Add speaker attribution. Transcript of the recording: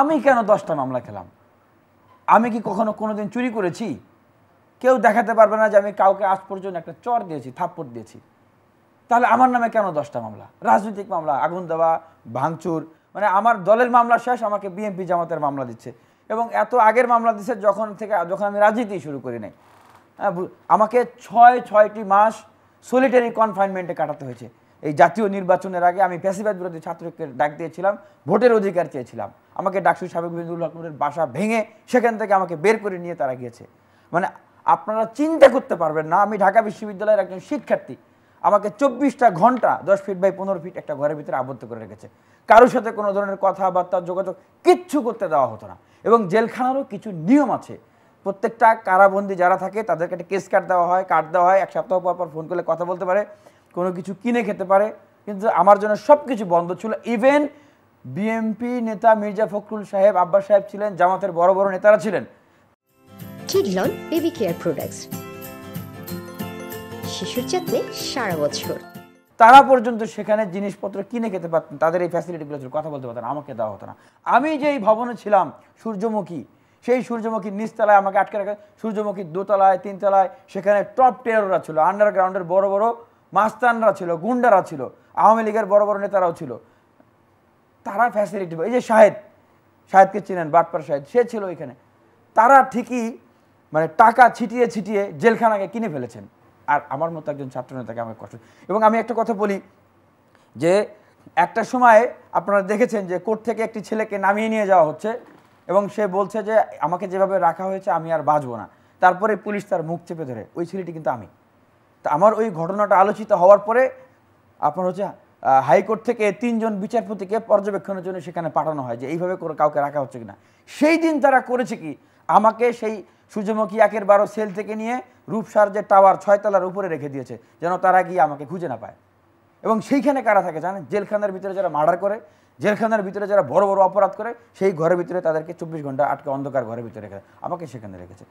Speaker 1: আমি কেন 10টা মামলা খেলাম? আমি কি কখনো কোনোদিন চুরি করেছি? কেউ দেখাতে পারবে না যে আমি কাউকে আজ পর্যন্ত একটা চর দিয়েছি, থাপ্পড় দিয়েছি। তাহলে আমার নামে কেন 10টা মামলা? রাজনৈতিক মামলা, আগুন দেওয়া, ভাঙচুর, মানে আমার দলের মামলা শেষ, আমাকে বিএনপি জামাতের মামলা দিচ্ছে। এবং এত আগের মামলা দিচ্ছে যখন আমি রাজনীতি শুরু করি নাই। আমাকে 6টি মাস সলিটারি কনফাইনমেন্টে কাটাতে হয়েছে। এই জাতীয় নির্বাচনের আগে আমি ফ্যাসিবাদ বিরোধী ছাত্রকে ডাক দিয়েছিলাম, ভোটের অধিকার চেয়েছিলাম। আমাকে ডাকসু সাবেক বিন্দুল হকের বাসা ভেঙে সেখান থেকে আমাকে বের করে নিয়ে তারা গিয়েছে। মানে আপনারা চিন্তা করতে পারবেন না, আমি ঢাকা বিশ্ববিদ্যালয়ের একজন শিক্ষার্থী, আমাকে 24টা ঘন্টা 10 ফিট বাই 15 ফিট একটা ঘরের ভিতরে আবদ্ধ করে রেখেছে। কারোর সাথে কোনো ধরনের কথাবার্তা, যোগাযোগ কিচ্ছু করতে দেওয়া হতো না। এবং জেলখানারও কিছু নিয়ম আছে। প্রত্যেকটা কারাবন্দী যারা থাকে তাদেরকে একটা কেস কার্ড দেওয়া হয়, এক সপ্তাহ পর পর ফোন করলে কথা বলতে পারে, কোনো কিছু কিনে খেতে পারে। কিন্তু আমার জন্য সব কিছু বন্ধ ছিল। ইভেন বিএনপি নেতা মির্জা ফখরুল সাহেব, আব্বাস সাহেব ছিলেন, জামাতের বড় বড় নেতারা ছিলেন।
Speaker 2: কিডলন বেবি কেয়ার প্রোডাক্টস, শিশুর যত্নে সারা বছর।
Speaker 1: তারা পর্যন্ত সেখানে জিনিসপত্র কিনে খেতে পারতেন, তাদের এই ফ্যাসিলিটিগুলো ছিল, কথা বলতে পারতেন, আমাকে দেওয়া হতো না। আমি যেই ভবনে ছিলাম সূর্যমুখী, সেই সূর্যমুখীর নিচতলায় আমাকে আটকে রাখা, সূর্যমুখীর 2তলায় 3তলায় সেখানে টপ টেরররা ছিল, আন্ডারগ্রাউন্ডের বড় বড় মাস্তানরা ছিল, গুন্ডারা ছিল, আওয়ামী লীগের বড় বড় নেতারাও ছিল। তারা ফ্যাসিলিটি, এই যে শাহেদকে চিনেন, বাটপার শাহেদ, সে ছিল এখানে। তারা ঠিকই মানে টাকা ছিটিয়ে ছিটিয়ে জেলখানাকে কিনে ফেলেছেন। আর আমার মতো একজন ছাত্রনেতাকে আমাকে কষ্ট। এবং আমি একটা কথা বলি যে একটা সময় আপনারা দেখেছেন যে কোর্ট থেকে একটি ছেলেকে নামিয়ে নিয়ে যাওয়া হচ্ছে এবং সে বলছে যে আমাকে যেভাবে রাখা হয়েছে আমি আর বাঁচবো না। তারপরে পুলিশ তার মুখ চেপে ধরে, ওই ছেলেটি কিন্তু আমি। তা আমার ওই ঘটনাটা আলোচিত হওয়ার পরে আপনার হচ্ছে হাইকোর্ট থেকে 3 জন বিচারপতিকে পর্যবেক্ষণের জন্য সেখানে পাঠানো হয় যে এইভাবে করে কাউকে রাখা হচ্ছে কিনা। সেই দিন তারা করেছে কি, আমাকে সেই সূর্যমুখী 1-12 সেল থেকে নিয়ে রূপসার যে টাওয়ার 6 তলার উপরে রেখে দিয়েছে, যেন তারা গিয়ে আমাকে খুঁজে না পায়। এবং সেইখানে কারা থাকে জানেন? জেলখানার ভিতরে যারা মার্ডার করে, জেলখানার ভিতরে যারা বড় বড় অপরাধ করে, সেই ঘরের ভিতরে তাদেরকে 24 ঘন্টা আটকে অন্ধকার ঘরের ভিতরে রেখে আমাকে সেখানে রেখেছে।